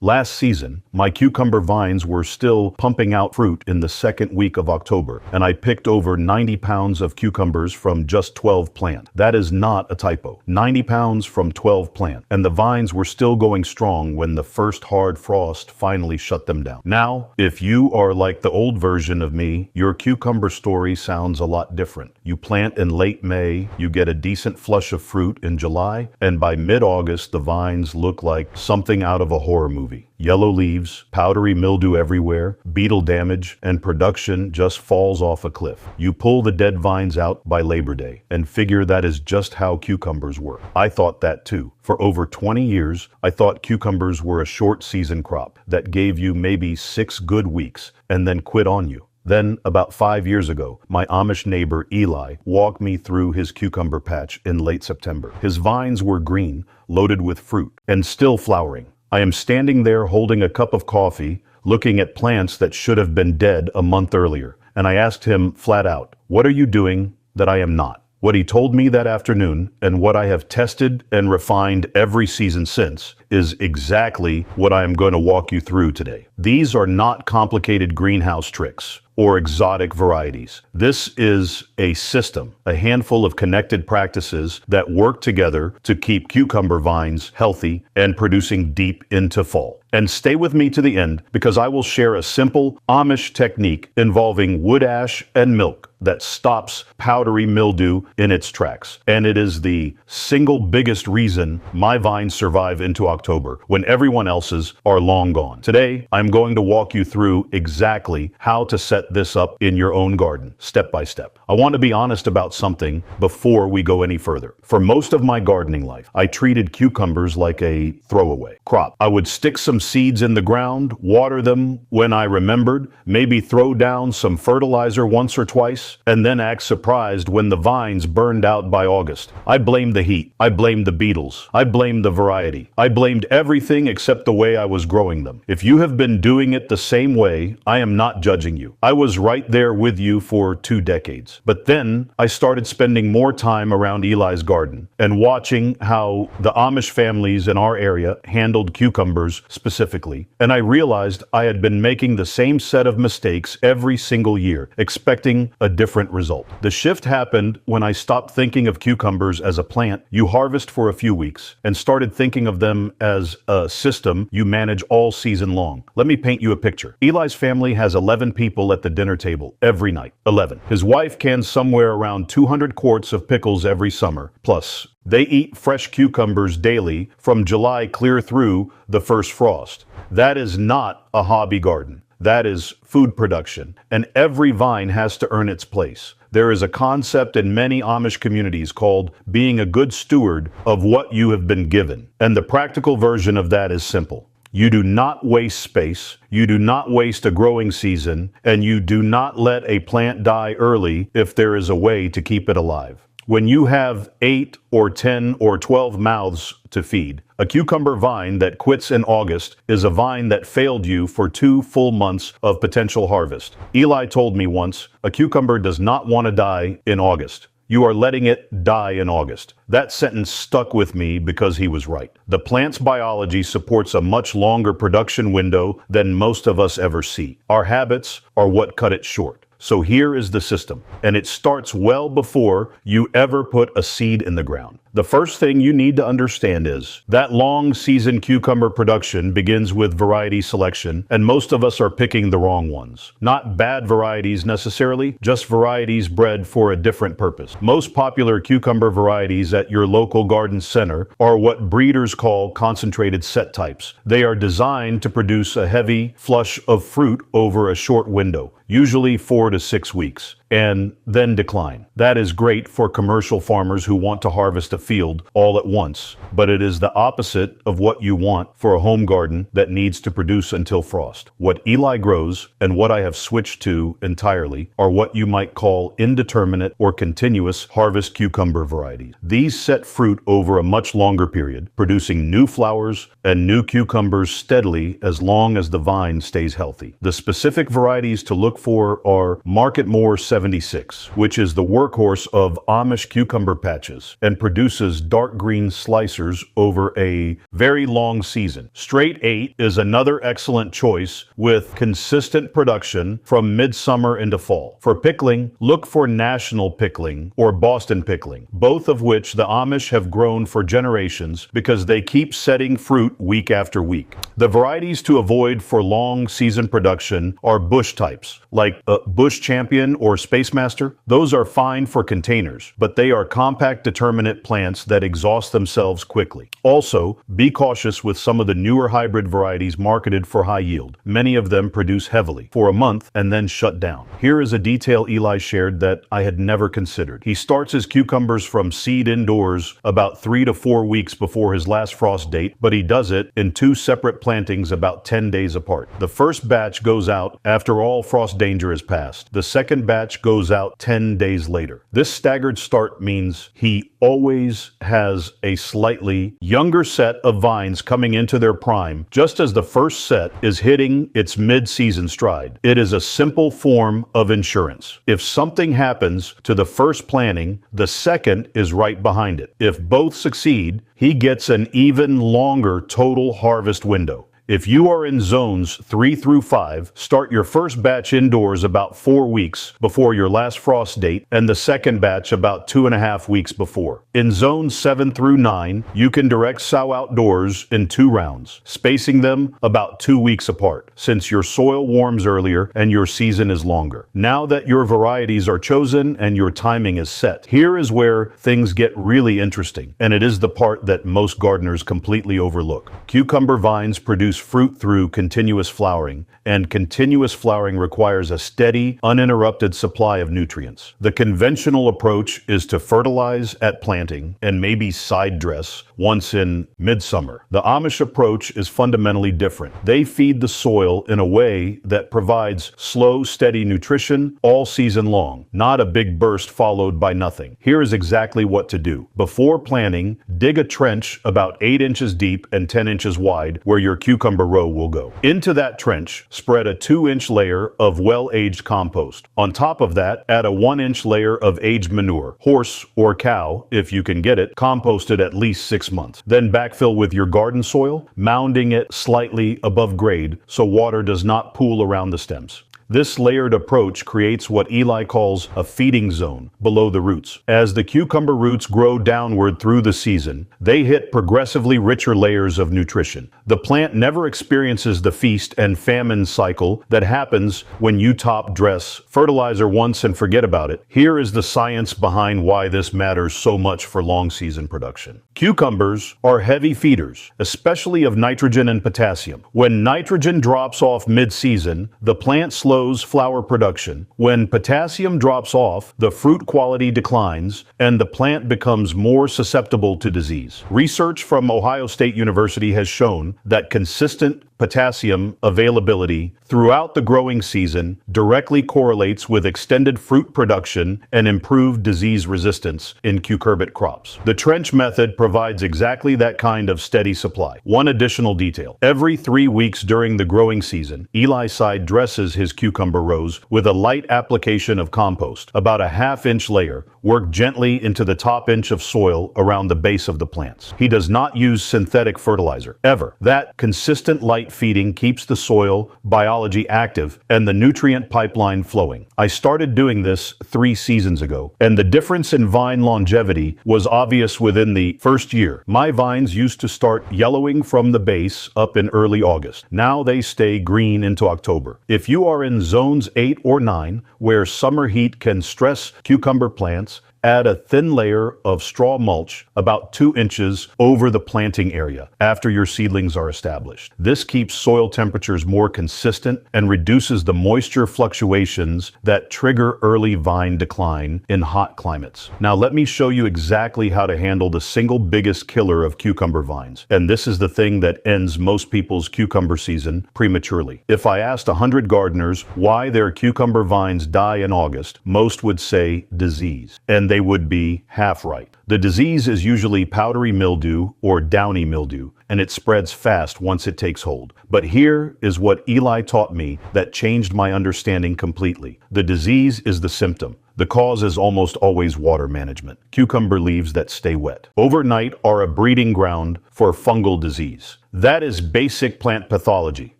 Last season, my cucumber vines were still pumping out fruit in the second week of October, and I picked over 90 pounds of cucumbers from just 12 plants. That is not a typo. 90 pounds from 12 plants. And the vines were still going strong when the first hard frost finally shut them down. Now, if you are like the old version of me, your cucumber story sounds a lot different. You plant in late May, you get a decent flush of fruit in July, and by mid-August, the vines look like something out of a horror movie. Yellow leaves, powdery mildew everywhere, beetle damage, and production just falls off a cliff. You pull the dead vines out by Labor Day and figure that is just how cucumbers work. I thought that too. For over 20 years, I thought cucumbers were a short season crop that gave you maybe 6 good weeks and then quit on you. Then, about 5 years ago, my Amish neighbor Eli walked me through his cucumber patch in late September. His vines were green, loaded with fruit, and still flowering. I am standing there holding a cup of coffee, looking at plants that should have been dead a month earlier, and I asked him flat out, "What are you doing that I am not?" What he told me that afternoon, and what I have tested and refined every season since, is exactly what I am going to walk you through today. These are not complicated greenhouse tricks or exotic varieties. This is a system, a handful of connected practices that work together to keep cucumber vines healthy and producing deep into fall. And stay with me to the end, because I will share a simple Amish technique involving wood ash and milk that stops powdery mildew in its tracks. And it is the single biggest reason my vines survive into October when everyone else's are long gone. Today, I'm going to walk you through exactly how to set this up in your own garden, step by step. I want to be honest about something before we go any further. For most of my gardening life, I treated cucumbers like a throwaway crop. I would stick some seeds in the ground, water them when I remembered, maybe throw down some fertilizer once or twice, and then act surprised when the vines burned out by August. I blamed the heat. I blamed the beetles. I blamed the variety. I blamed everything except the way I was growing them. If you have been doing it the same way, I am not judging you. I was right there with you for 2 decades. But then I started spending more time around Eli's garden and watching how the Amish families in our area handled cucumbers specifically. And I realized I had been making the same set of mistakes every single year, expecting a different result. The shift happened when I stopped thinking of cucumbers as a plant you harvest for a few weeks and started thinking of them as a system you manage all season long. Let me paint you a picture. Eli's family has 11 people at the dinner table every night. 11. His wife cans somewhere around 200 quarts of pickles every summer. Plus, they eat fresh cucumbers daily from July clear through the first frost. That is not a hobby garden. That is food production, and every vine has to earn its place. There is a concept in many Amish communities called being a good steward of what you have been given. And the practical version of that is simple. You do not waste space, you do not waste a growing season, and you do not let a plant die early if there is a way to keep it alive. When you have 8 or 10 or 12 mouths to feed, a cucumber vine that quits in August is a vine that failed you for 2 full months of potential harvest. Eli told me once, a cucumber does not want to die in August. You are letting it die in August. That sentence stuck with me because he was right. The plant's biology supports a much longer production window than most of us ever see. Our habits are what cut it short. So here is the system, and it starts well before you ever put a seed in the ground. The first thing you need to understand is that long season cucumber production begins with variety selection, and most of us are picking the wrong ones. Not bad varieties necessarily, just varieties bred for a different purpose. Most popular cucumber varieties at your local garden center are what breeders call concentrated set types. They are designed to produce a heavy flush of fruit over a short window, usually 4 to 6 weeks, and then decline. That is great for commercial farmers who want to harvest a field all at once, but it is the opposite of what you want for a home garden that needs to produce until frost. What Eli grows, and what I have switched to entirely, are what you might call indeterminate or continuous harvest cucumber varieties. These set fruit over a much longer period, producing new flowers and new cucumbers steadily as long as the vine stays healthy. The specific varieties to look for are Market More 7 76, which is the workhorse of Amish cucumber patches and produces dark green slicers over a very long season. Straight 8 is another excellent choice with consistent production from midsummer into fall. For pickling, look for National Pickling or Boston Pickling, both of which the Amish have grown for generations because they keep setting fruit week after week. The varieties to avoid for long season production are bush types, like Bush Champion or Space Master. Those are fine for containers, but they are compact determinate plants that exhaust themselves quickly. Also, be cautious with some of the newer hybrid varieties marketed for high yield. Many of them produce heavily for a month and then shut down. Here is a detail Eli shared that I had never considered. He starts his cucumbers from seed indoors about 3 to 4 weeks before his last frost date, but he does it in 2 separate plantings about 10 days apart. The first batch goes out after all frost danger is past. The second batch goes out 10 days later. This staggered start means he always has a slightly younger set of vines coming into their prime, just as the first set is hitting its mid-season stride. It is a simple form of insurance. If something happens to the first planting, the second is right behind it. If both succeed, he gets an even longer total harvest window. If you are in zones 3 through 5, start your first batch indoors about 4 weeks before your last frost date and the second batch about 2.5 weeks before. In zones 7 through 9, you can direct sow outdoors in 2 rounds, spacing them about 2 weeks apart, since your soil warms earlier and your season is longer. Now that your varieties are chosen and your timing is set, here is where things get really interesting, and it is the part that most gardeners completely overlook. Cucumber vines produce fruit through continuous flowering, and continuous flowering requires a steady, uninterrupted supply of nutrients. The conventional approach is to fertilize at planting and maybe side dress once in midsummer. The Amish approach is fundamentally different. They feed the soil in a way that provides slow, steady nutrition all season long, not a big burst followed by nothing. Here is exactly what to do. Before planting, dig a trench about 8 inches deep and 10 inches wide where your cucumber row will go. Into that trench, spread a 2-inch layer of well-aged compost. On top of that, add a 1-inch layer of aged manure, horse or cow, if you can get it, composted at least 6 months. Then backfill with your garden soil, mounding it slightly above grade so water does not pool around the stems. This layered approach creates what Eli calls a feeding zone below the roots. As the cucumber roots grow downward through the season, they hit progressively richer layers of nutrition. The plant never experiences the feast and famine cycle that happens when you top dress fertilizer once and forget about it. Here is the science behind why this matters so much for long season production. Cucumbers are heavy feeders, especially of nitrogen and potassium. When nitrogen drops off mid-season, the plant slows flower production. When potassium drops off, the fruit quality declines and the plant becomes more susceptible to disease. Research from Ohio State University has shown that consistent potassium availability throughout the growing season directly correlates with extended fruit production and improved disease resistance in cucurbit crops. The trench method provides exactly that kind of steady supply. One additional detail: every 3 weeks during the growing season, Eli side dresses his cucumber rows with a light application of compost, about a 1/2-inch layer, worked gently into the top inch of soil around the base of the plants. He does not use synthetic fertilizer, ever. That consistent light feeding keeps the soil biology active and the nutrient pipeline flowing. I started doing this 3 seasons ago, and the difference in vine longevity was obvious within the first year. My vines used to start yellowing from the base up in early August. Now they stay green into October. If you are in zones 8 or 9, where summer heat can stress cucumber plants, add a thin layer of straw mulch about 2 inches over the planting area after your seedlings are established. This keeps soil temperatures more consistent and reduces the moisture fluctuations that trigger early vine decline in hot climates. Now let me show you exactly how to handle the single biggest killer of cucumber vines. And this is the thing that ends most people's cucumber season prematurely. If I asked 100 gardeners why their cucumber vines die in August, most would say disease. And then they would be half right. The disease is usually powdery mildew or downy mildew, and it spreads fast once it takes hold. But here is what Eli taught me that changed my understanding completely. The disease is the symptom. The cause is almost always water management. Cucumber leaves that stay wet. Overnight are a breeding ground for fungal disease. That is basic plant pathology.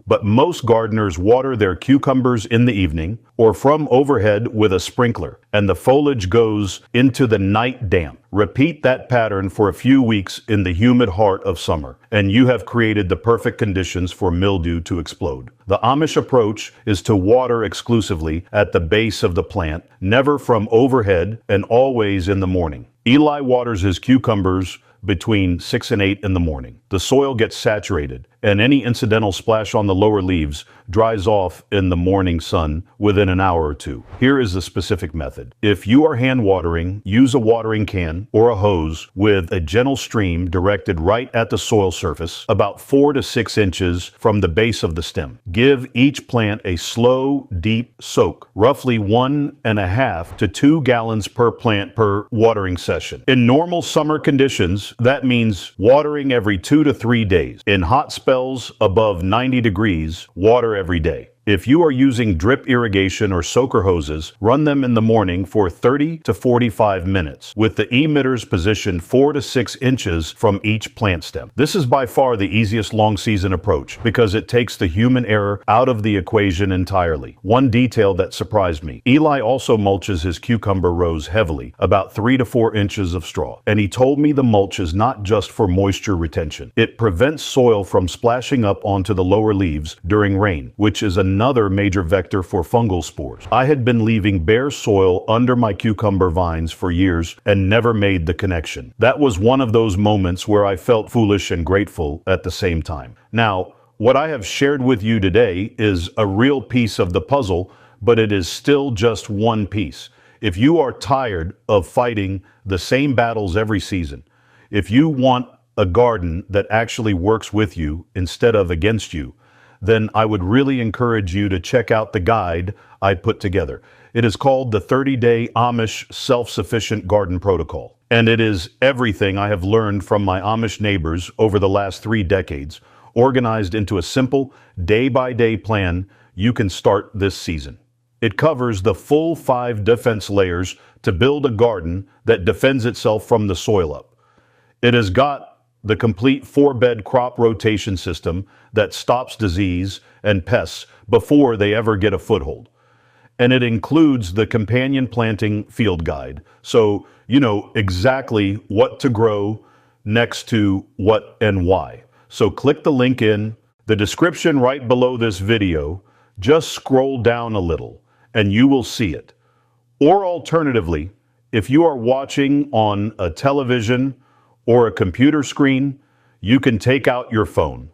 But most gardeners water their cucumbers in the evening or from overhead with a sprinkler, and the foliage goes into the night damp. Repeat that pattern for a few weeks in the humid heart of summer, and you have created the perfect conditions for mildew to explode. The Amish approach is to water exclusively at the base of the plant, never from overhead, and always in the morning. Eli waters his cucumbers between 6 and 8 in the morning. The soil gets saturated, and any incidental splash on the lower leaves dries off in the morning sun within an hour or two. Here is the specific method. If you are hand watering, use a watering can or a hose with a gentle stream directed right at the soil surface, about 4 to 6 inches from the base of the stem. Give each plant a slow, deep soak, roughly 1.5 to 2 gallons per plant per watering session. In normal summer conditions, that means watering every 2 to 3 days. In hot spells above 90 degrees, water every day. If you are using drip irrigation or soaker hoses, run them in the morning for 30 to 45 minutes, with the emitters positioned 4 to 6 inches from each plant stem. This is by far the easiest long season approach because it takes the human error out of the equation entirely. One detail that surprised me: Eli also mulches his cucumber rows heavily, about 3 to 4 inches of straw. And he told me the mulch is not just for moisture retention. It prevents soil from splashing up onto the lower leaves during rain, which is another major vector for fungal spores. I had been leaving bare soil under my cucumber vines for years and never made the connection. That was one of those moments where I felt foolish and grateful at the same time. Now, what I have shared with you today is a real piece of the puzzle, but it is still just one piece. If you are tired of fighting the same battles every season, if you want a garden that actually works with you instead of against you, then I would really encourage you to check out the guide I put together. It is called the 30-Day Amish Self-Sufficient Garden Protocol. And it is everything I have learned from my Amish neighbors over the last 3 decades, organized into a simple, day-by-day plan you can start this season. It covers the full 5 defense layers to build a garden that defends itself from the soil up. It has got the complete 4-bed crop rotation system that stops disease and pests before they ever get a foothold. And it includes the companion planting field guide, so you know exactly what to grow next to what and why. So click the link in the description right below this video. Just scroll down a little and you will see it. Or alternatively, if you are watching on a television or a computer screen, you can take out your phone,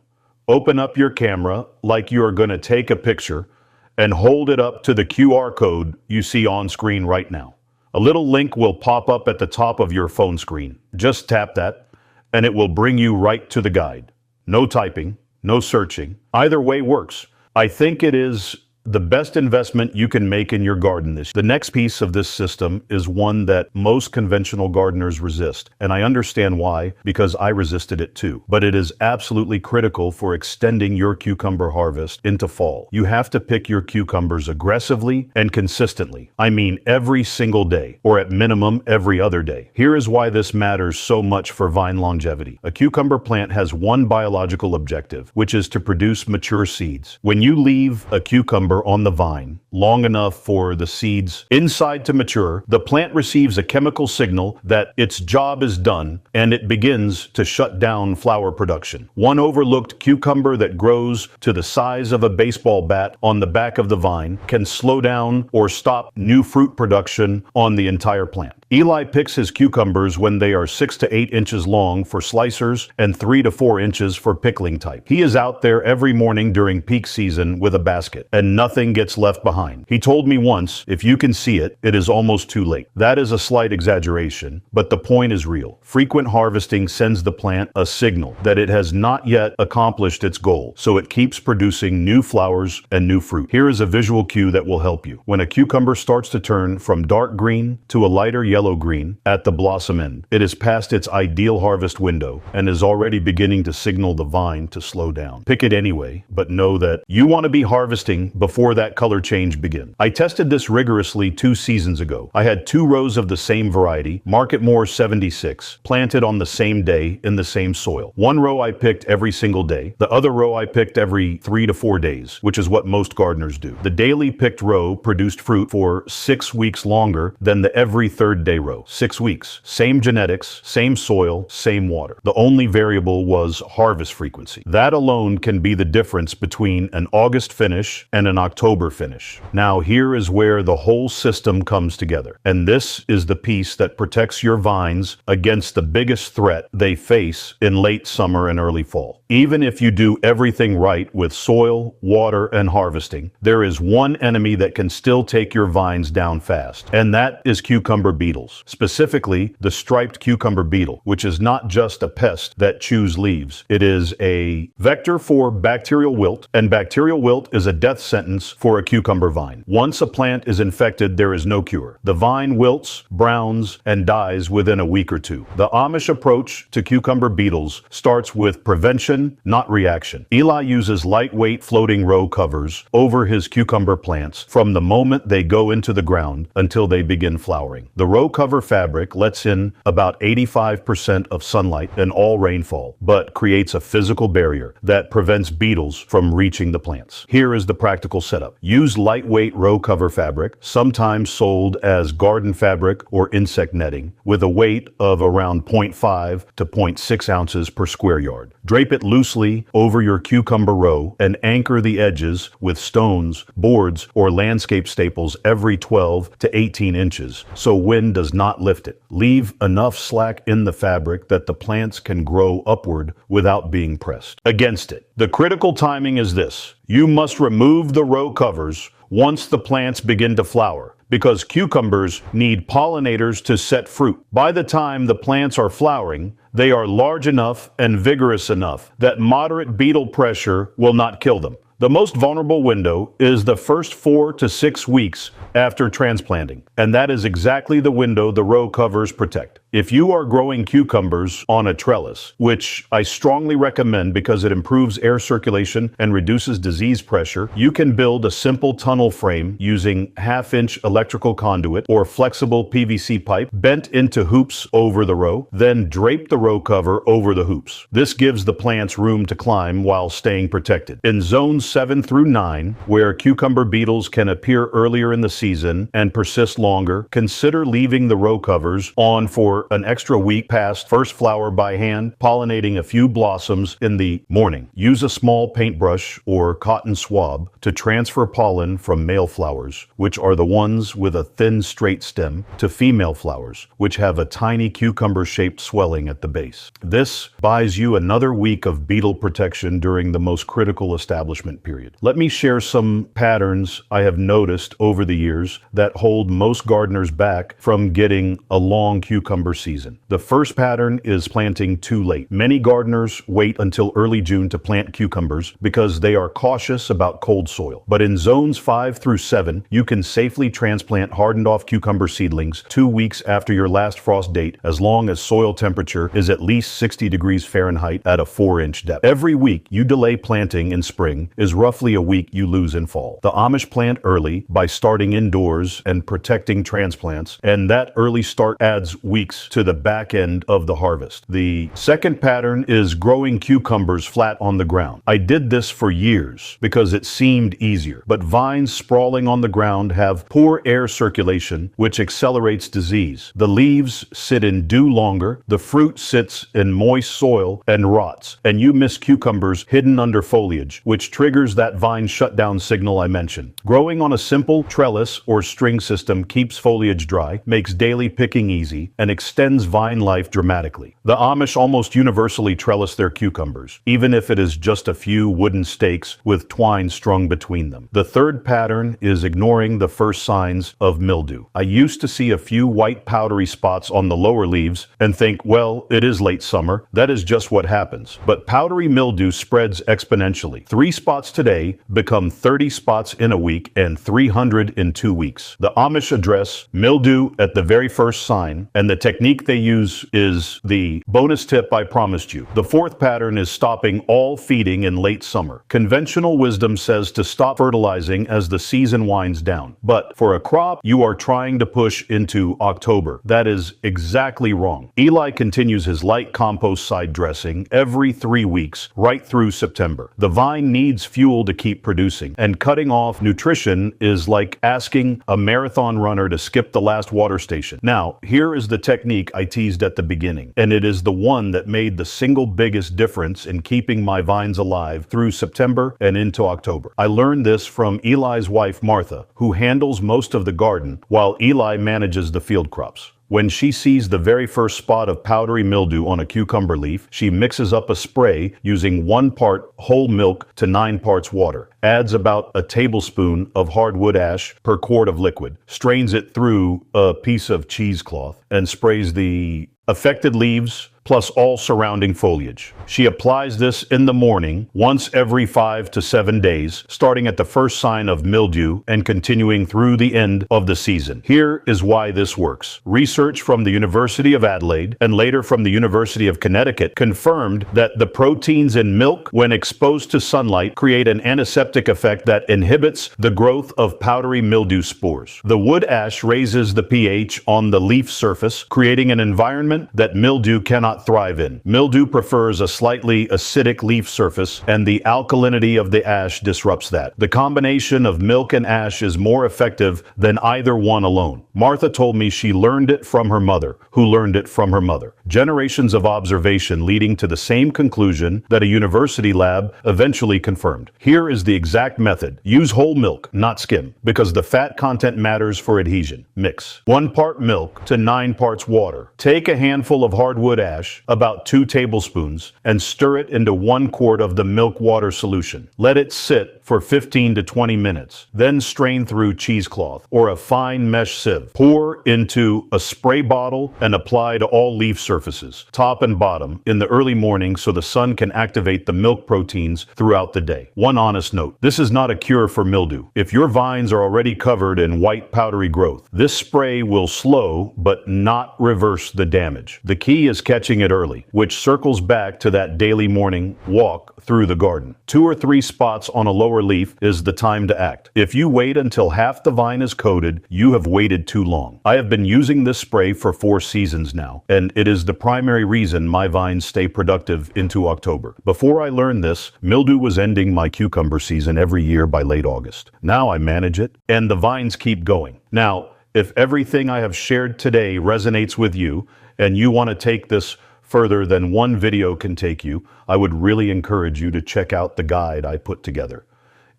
open up your camera like you are going to take a picture, and hold it up to the QR code you see on screen right now. A little link will pop up at the top of your phone screen. Just tap that, and it will bring you right to the guide. No typing, no searching. Either way works. I think it is the best investment you can make in your garden this year. The next piece of this system is one that most conventional gardeners resist, and I understand why, because I resisted it too. But it is absolutely critical for extending your cucumber harvest into fall. You have to pick your cucumbers aggressively and consistently. I mean every single day, or at minimum every other day. Here is why this matters so much for vine longevity. A cucumber plant has one biological objective, which is to produce mature seeds. When you leave a cucumber on the vine long enough for the seeds inside to mature, the plant receives a chemical signal that its job is done, and it begins to shut down flower production. One overlooked cucumber that grows to the size of a baseball bat on the back of the vine can slow down or stop new fruit production on the entire plant. Eli picks his cucumbers when they are 6 to 8 inches long for slicers and 3 to 4 inches for pickling type. He is out there every morning during peak season with a basket, and nothing gets left behind. He told me once, if you can see it, it is almost too late. That is a slight exaggeration, but the point is real. Frequent harvesting sends the plant a signal that it has not yet accomplished its goal, so it keeps producing new flowers and new fruit. Here is a visual cue that will help you. When a cucumber starts to turn from dark green to a lighter yellow yellow-green at the blossom end. It is past its ideal harvest window and is already beginning to signal the vine to slow down. Pick it anyway, but know that you want to be harvesting before that color change begins. I tested this rigorously 2 seasons ago. I had 2 rows of the same variety, Marketmore 76, planted on the same day in the same soil. 1 row I picked every single day. The other row I picked every 3 to 4 days, which is what most gardeners do. The daily picked row produced fruit for 6 weeks longer than the every 3rd day row. 6 weeks. Same genetics, same soil, same water. The only variable was harvest frequency. That alone can be the difference between an August finish and an October finish. Now here is where the whole system comes together. And this is the piece that protects your vines against the biggest threat they face in late summer and early fall. Even if you do everything right with soil, water, and harvesting, there is one enemy that can still take your vines down fast, and that is cucumber beetles. Specifically, the striped cucumber beetle, which is not just a pest that chews leaves. It is a vector for bacterial wilt, and bacterial wilt is a death sentence for a cucumber vine. Once a plant is infected, there is no cure. The vine wilts, browns, and dies within a week or 2. The Amish approach to cucumber beetles starts with prevention, not reaction. Eli uses lightweight floating row covers over his cucumber plants from the moment they go into the ground until they begin flowering. The row cover fabric lets in about 85% of sunlight and all rainfall, but creates a physical barrier that prevents beetles from reaching the plants. Here is the practical setup. Use lightweight row cover fabric, sometimes sold as garden fabric or insect netting, with a weight of around 0.5 to 0.6 ounces per square yard. Drape it loosely over your cucumber row and anchor the edges with stones, boards, or landscape staples every 12 to 18 inches so wind does not lift it. Leave enough slack in the fabric that the plants can grow upward without being pressed against it. The critical timing is this. You must remove the row covers once the plants begin to flower, because cucumbers need pollinators to set fruit. By the time the plants are flowering, they are large enough and vigorous enough that moderate beetle pressure will not kill them. The most vulnerable window is the first 4 to 6 weeks after transplanting, and that is exactly the window the row covers protect. If you are growing cucumbers on a trellis, which I strongly recommend because it improves air circulation and reduces disease pressure, you can build a simple tunnel frame using 1/2-inch electrical conduit or flexible PVC pipe bent into hoops over the row, then drape the row cover over the hoops. This gives the plants room to climb while staying protected. In zones 7 through 9, where cucumber beetles can appear earlier in the season and persist longer, consider leaving the row covers on for an extra week past first flower by hand, pollinating a few blossoms in the morning. Use a small paintbrush or cotton swab to transfer pollen from male flowers, which are the ones with a thin straight stem, to female flowers, which have a tiny cucumber-shaped swelling at the base. This buys you another week of beetle protection during the most critical establishment period. Let me share some patterns I have noticed over the years that hold most gardeners back from getting a long cucumber season. The first pattern is planting too late. Many gardeners wait until early June to plant cucumbers because they are cautious about cold soil. But in zones 5 through 7, you can safely transplant hardened off cucumber seedlings 2 weeks after your last frost date, as long as soil temperature is at least 60 degrees Fahrenheit at a 4-inch depth. Every week you delay planting in spring is roughly a week you lose in fall. The Amish plant early by starting indoors and protecting transplants, and that early start adds weeks to the back end of the harvest. The second pattern is growing cucumbers flat on the ground. I did this for years because it seemed easier, but vines sprawling on the ground have poor air circulation, which accelerates disease. The leaves sit in dew longer, the fruit sits in moist soil and rots, and you miss cucumbers hidden under foliage, which triggers that vine shutdown signal I mentioned. Growing on a simple trellis or string system keeps foliage dry, makes daily picking easy, and extends vine life dramatically. The Amish almost universally trellis their cucumbers, even if it is just a few wooden stakes with twine strung between them. The third pattern is ignoring the first signs of mildew. I used to see a few white powdery spots on the lower leaves and think, well, it is late summer. That is just what happens. But powdery mildew spreads exponentially. 3 spots today become 30 spots in a week and 300 in 2 weeks. The Amish address mildew at the very first sign, and the technique they use is the bonus tip I promised you. The fourth pattern is stopping all feeding in late summer. Conventional wisdom says to stop fertilizing as the season winds down. But for a crop, you are trying to push into October. That is exactly wrong. Eli continues his light compost side dressing every 3 weeks, right through September. The vine needs fuel to keep producing, and cutting off nutrition is like asking a marathon runner to skip the last water station. Now, here is the technique I teased at the beginning, and it is the one that made the single biggest difference in keeping my vines alive through September and into October. I learned this from Eli's wife, Martha, who handles most of the garden while Eli manages the field crops. When she sees the very first spot of powdery mildew on a cucumber leaf, she mixes up a spray using 1 part whole milk to 9 parts water, adds about a tablespoon of hardwood ash per quart of liquid, strains it through a piece of cheesecloth, and sprays the affected leaves plus all surrounding foliage. She applies this in the morning once every 5 to 7 days, starting at the first sign of mildew and continuing through the end of the season. Here is why this works. Research from the University of Adelaide and later from the University of Connecticut confirmed that the proteins in milk, when exposed to sunlight, create an antiseptic effect that inhibits the growth of powdery mildew spores. The wood ash raises the pH on the leaf surface, creating an environment that mildew cannot thrive in. Mildew prefers a slightly acidic leaf surface, and the alkalinity of the ash disrupts that. The combination of milk and ash is more effective than either one alone. Martha told me she learned it from her mother, who learned it from her mother. Generations of observation leading to the same conclusion that a university lab eventually confirmed. Here is the exact method. Use whole milk, not skim, because the fat content matters for adhesion. Mix 1 part milk to 9 parts water. Take a handful of hardwood ash, about 2 tablespoons, and stir it into 1 quart of the milk water solution. Let it sit for 15 to 20 minutes. Then strain through cheesecloth or a fine mesh sieve. Pour into a spray bottle and apply to all leaf surfaces, top and bottom, in the early morning so the sun can activate the milk proteins throughout the day. One honest note, this is not a cure for mildew. If your vines are already covered in white powdery growth, this spray will slow but not reverse the damage. The key is catching it early, which circles back to that daily morning walk through the garden. 2 or 3 spots on a lower leaf is the time to act. If you wait until half the vine is coated, you have waited too long. I have been using this spray for 4 seasons now, and it is the primary reason my vines stay productive into October. Before I learned this, mildew was ending my cucumber season every year by late August. Now I manage it, and the vines keep going. Now, if everything I have shared today resonates with you, and you want to take this further than one video can take you, I would really encourage you to check out the guide I put together.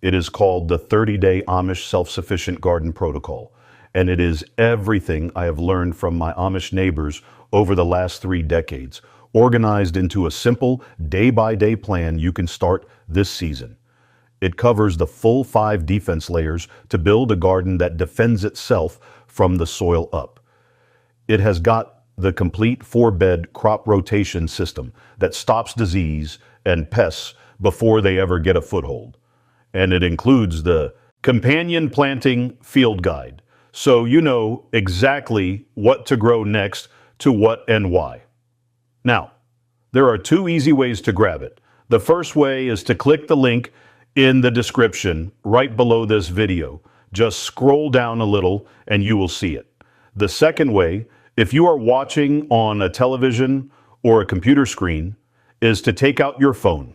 It is called the 30-Day Amish Self-Sufficient Garden Protocol, and it is everything I have learned from my Amish neighbors over the last 3 decades, organized into a simple day-by-day plan you can start this season. It covers the full 5 defense layers to build a garden that defends itself from the soil up. It has got the complete 4-bed crop rotation system that stops disease and pests before they ever get a foothold. And it includes the companion planting field guide, so you know exactly what to grow next to what and why. Now, there are 2 easy ways to grab it. The first way is to click the link in the description right below this video. Just scroll down a little and you will see it. The second way, if you are watching on a television or a computer screen, is to take out your phone,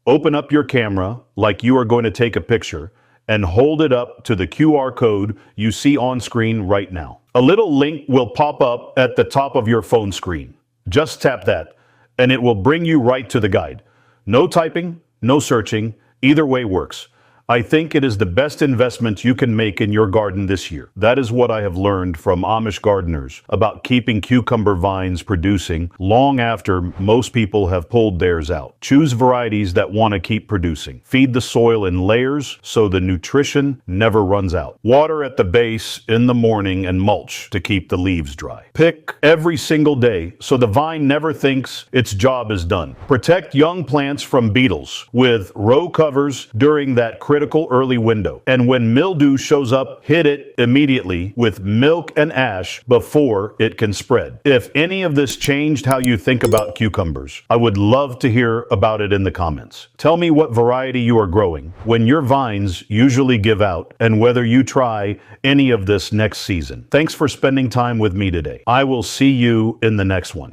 open up your camera like you are going to take a picture, and hold it up to the QR code you see on screen right now. A little link will pop up at the top of your phone screen. Just tap that, and it will bring you right to the guide. No typing, no searching, either way works. I think it is the best investment you can make in your garden this year. That is what I have learned from Amish gardeners about keeping cucumber vines producing long after most people have pulled theirs out. Choose varieties that want to keep producing. Feed the soil in layers so the nutrition never runs out. Water at the base in the morning and mulch to keep the leaves dry. Pick every single day so the vine never thinks its job is done. Protect young plants from beetles with row covers during that critical early window. And when mildew shows up, hit it immediately with milk and ash before it can spread. If any of this changed how you think about cucumbers, I would love to hear about it in the comments. Tell me what variety you are growing, when your vines usually give out, and whether you try any of this next season. Thanks for spending time with me today. I will see you in the next one.